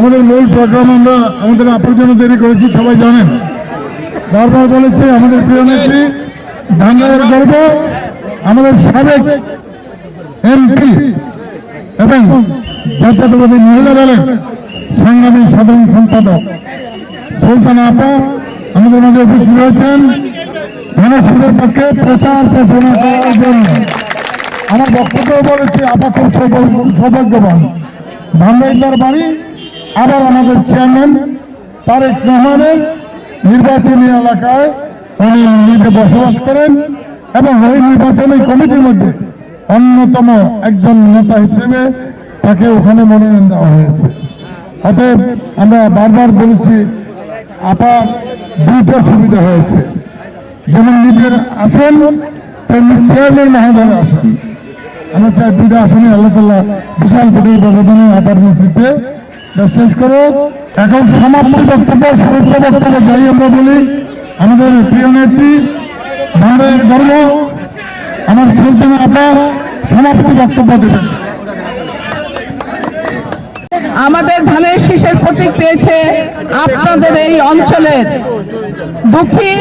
আমাদের মূল প্রোগ্রাম আমরা আমাদের আপুর জন্য দেরি করেছি, সবাই জানেন। বারবার বলেছি আমাদের প্রিয় নেত্রী ধাঙ্গায়ের গর্ব, আমাদের সাবেক এমপি এবং জাতীয়তাবাদী মহিলা দলের সংগ্রামী সাধারণ সম্পাদক সুলতানা আপা আমাদের মাঝে উপস্থিত হয়েছেন গণসংঘের পক্ষে প্রচার প্রচারণা করার জন্য। আমার বক্তব্য বলেছি আপা খুব সৌভাগ্যবান, ধাঙ্গাইদার বাড়ি আবার আমাদের চেয়ারম্যান তারেক রহমানের নির্বাচনী এলাকায় উনি নিজে বসবাস করেন এবং ওই নির্বাচনী কমিটির মধ্যে অন্যতম একজন নেতা হিসেবে তাকে ওখানে মনোনয়ন দেওয়া হয়েছে। অতএব আমরা বারবার বলেছি আপার দুইটা সুবিধা হয়েছে, যেমন নিজের আসন তেমনি চেয়ারম্যান মহোদয়ের আসন। আমরা চাই দুইটা আসনে আল্লাহ তাআলা বিশাল ভোটের ব্যবধানে আপার নেতৃত্বে শেষ করো। এখন সমাপ্তি বক্তব্য শুভেচ্ছা বক্তব্য যাই আমরা বলি আমাদের প্রিয় নেত্রী ধাঙ্গায়ের গর্ব আমার সুলতানা আপা সমাপ্তি বক্তব্য দেবেন। আমাদের ধানের শীষের প্রতীক পেয়েছে আপনাদের এই অঞ্চলের দুঃখী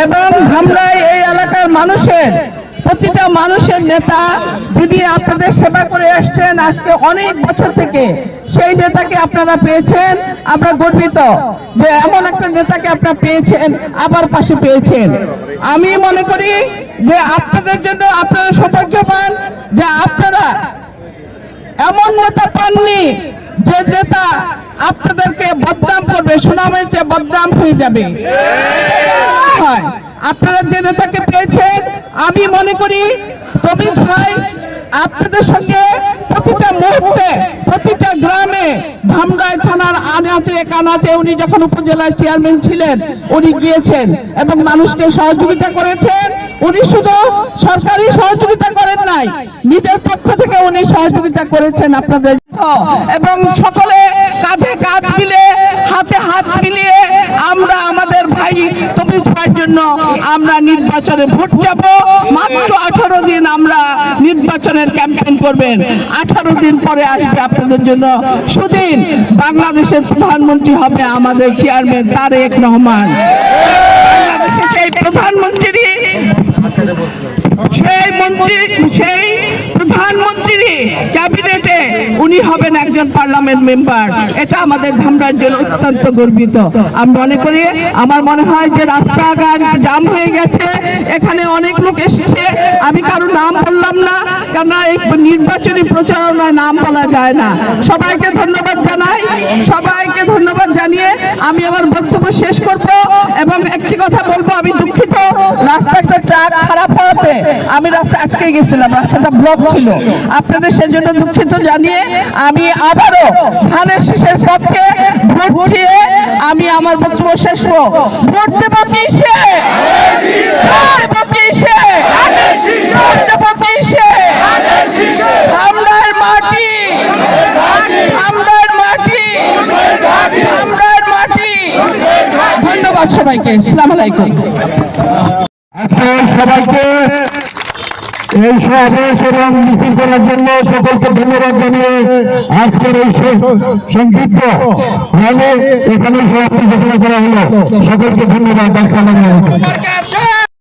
এবং ধামরাই এই এলাকার মানুষের প্রতিটা মানুষের নেতা, যিনি আপনাদের সেবা করে আসছেন আজকে অনেক বছর থেকে, সেই নেতাকে আপনারা পেয়েছেন। আমরা গর্বিত যে এমন একটা নেতাকে আপনারা পেয়েছেন, আবার পাশে পেয়েছেন। আমি মনে করি যে আপনাদের জন্য আপনারা সৌভাগ্যবান যে আপনারা এমন নেতা পাননি যে নেতা আপনাদেরকে বদনাম করবে, সুনামের চেয়ে বদনাম হয়ে যাবে। আপনারা যে নেতাকে পেয়েছেন, আমি মনে করি তমিজ ভাই আপনাদের সঙ্গে প্রতিটা মুহূর্তে প্রতিটা গ্রামে ধামরাই থানার আনাচে কানাচে উনি যখন উপজেলার চেয়ারম্যান ছিলেন উনি গিয়েছেন এবং মানুষকে সহযোগিতা করেছেন। উনি শুধু সরকারি সহযোগিতা করেন নাই, নিজের পক্ষ থেকে উনি সহযোগিতা করেছেন আপনাদের, এবং সকলে কাঁধে কাঁধ মিলে হাতে হাত মিলিয়ে আমরা আমাদের ভাই তমিজ ভাইয়ের জন্য আমরা নির্বাচনে ভোট যাব। মাত্র 18 দিন আমরা নির্বাচনের ক্যাম্পেইন করবেন, 18 দিন পরে আসবে আপনাদের জন্য সুদিন। বাংলাদেশের প্রধানমন্ত্রী হবে আমাদের চেয়ারম্যান তারেক রহমান। বাংলাদেশের সেই প্রধানমন্ত্রী সেই প্রধানমন্ত্রী ক্যাবিনেটে উনি হবেন একজন পার্লামেন্ট মেম্বার। এটা আমাদের ধামরার জন্য অত্যন্ত গর্বিত। আমি মনে করি, আমার মনে হয় যে রাস্তাঘাট জাম হয়ে গেছে, এখানে অনেক লোক এসেছে, আমি কারো নাম বললাম না, কেন এই নির্বাচনী প্রচারণায় নাম বলা যায় না। সবাইকে ধন্যবাদ জানাই, সবাইকে ধন্যবাদ জানিয়ে আমি আমার বক্তব্য শেষ করব। এবং একটি কথা বলবো, আমি দুঃখিত, রাস্তাটা ট্রাক খারাপ হওয়াতে আমি রাস্তা আটকে গেছিলাম, রাস্তাটা ব্লক ছিল, আপনাদের সেজন্য দুঃখিত জানিয়ে আমি আবারও ধানের শীষের পক্ষে ভোট দিয়ে আমি আমার বক্তব্য শেষ করব। ভোট দেব কিসে? ধামরাইয়ের মাটি, ধামরাইয়ের মাটি, ধামরাইয়ের মাটি। ধন্যবাদ সবাইকে, আসসালামু আলাইকুম। আজকে সবাইকে এই সমাবেশ এবং মিছিল করার জন্য সকলকে ধন্যবাদ জানিয়ে আজকের এই সংক্ষিপ্ত র্যালি এখানে সমাপ্তি ঘোষণা করা হলো। সকলকে ধন্যবাদ। আসসালামু আলাইকুম।